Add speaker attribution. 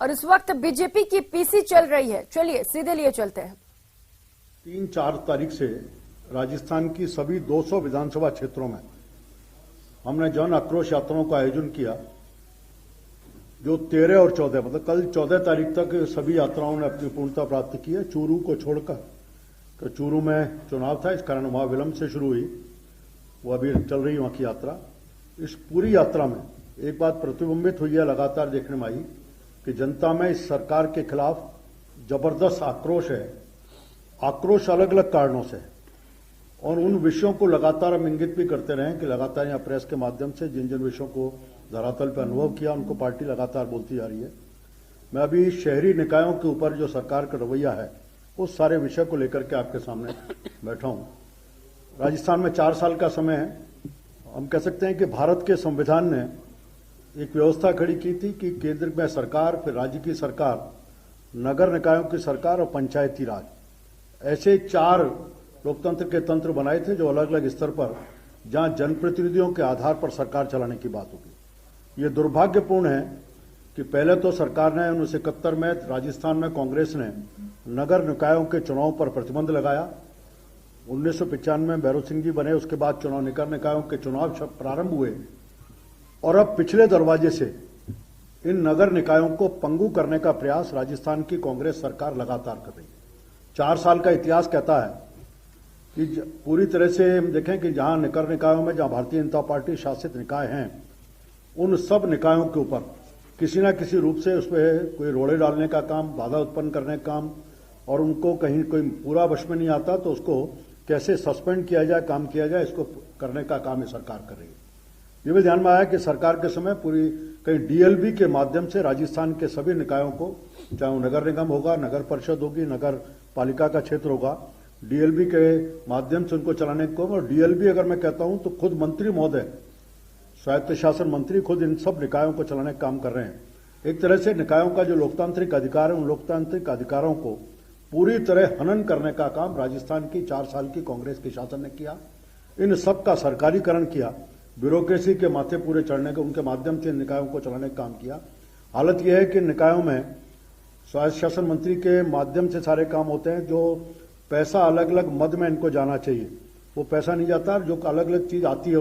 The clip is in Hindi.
Speaker 1: और इस वक्त बीजेपी की पीसी चल रही है। चलिए सीधे लिए चलते हैं।
Speaker 2: 3-4 तारीख से राजस्थान की सभी 200 विधानसभा क्षेत्रों में हमने जन आक्रोश यात्राओं का आयोजन किया, जो 13 और 14 मतलब कल 14 तारीख तक सभी यात्राओं ने अपनी पूर्णता प्राप्त की है। चूरू को छोड़कर, तो चूरू में चुनाव था, इस कारण वहां विलंब से शुरू हुई, वो अभी चल रही वहां की यात्रा। इस पूरी यात्रा में एक बात प्रतिबिंबित हुई है, लगातार देखने में आई कि जनता में इस सरकार के खिलाफ जबरदस्त आक्रोश है। आक्रोश अलग अलग कारणों से, और उन विषयों को लगातार हम इंगित भी करते रहे कि लगातार यहाँ प्रेस के माध्यम से जिन जिन विषयों को धरातल पर अनुभव किया, उनको पार्टी लगातार बोलती जा रही है। मैं अभी शहरी निकायों के ऊपर जो सरकार का रवैया है, उस सारे विषय को लेकर के आपके सामने बैठा हूं। राजस्थान में 4 साल का समय है। हम कह सकते हैं कि भारत के संविधान ने एक व्यवस्था खड़ी की थी कि केंद्र में सरकार, फिर राज्य की सरकार, नगर निकायों की सरकार और पंचायती राज, ऐसे 4 लोकतंत्र के तंत्र बनाए थे, जो अलग अलग स्तर पर, जहां जनप्रतिनिधियों के आधार पर सरकार चलाने की बात होगी। ये दुर्भाग्यपूर्ण है कि पहले तो सरकार ने 1971 में राजस्थान में कांग्रेस ने नगर निकायों के चुनाव पर प्रतिबंध लगाया। 1995 में भैरव सिंह जी बने, उसके बाद नगर निकायों के चुनाव प्रारंभ हुए, और अब पिछले दरवाजे से इन नगर निकायों को पंगु करने का प्रयास राजस्थान की कांग्रेस सरकार लगातार कर रही है। 4 साल का इतिहास कहता है कि पूरी तरह से हम देखें कि जहां नगर निकायों में, जहां भारतीय जनता पार्टी शासित निकाय हैं, उन सब निकायों के ऊपर किसी न किसी रूप से उसमें कोई रोड़े डालने का काम, बाधा उत्पन्न करने का काम, और उनको कहीं कोई पूरा वश में नहीं आता तो उसको कैसे सस्पेंड किया जाए, काम किया जाए, इसको करने का काम ये सरकार कर रही है। ये भी ध्यान में आया कि सरकार के समय पूरी कहीं डीएलबी के माध्यम से राजस्थान के सभी निकायों को, चाहे वो नगर निगम होगा, नगर परिषद होगी, नगर पालिका का क्षेत्र होगा, डीएलबी के माध्यम से उनको चलाने को। और डीएलबी अगर मैं कहता हूं तो खुद मंत्री महोदय, स्वायत्त शासन मंत्री खुद इन सब निकायों को चलाने का काम कर रहे हैं। एक तरह से निकायों का जो लोकतांत्रिक अधिकार है, उन लोकतांत्रिक अधिकारों को पूरी तरह हनन करने का काम राजस्थान की 4 साल की कांग्रेस के शासन ने किया। इन सब का सरकारीकरण किया, ब्यूरोक्रेसी के माथे पूरे चढ़ने के, उनके माध्यम से निकायों को चलाने का काम किया। हालत यह है कि निकायों में स्वायत्त शासन मंत्री के माध्यम से सारे काम होते हैं। जो पैसा अलग अलग मद में इनको जाना चाहिए, वो पैसा नहीं जाता। जो अलग अलग चीज आती है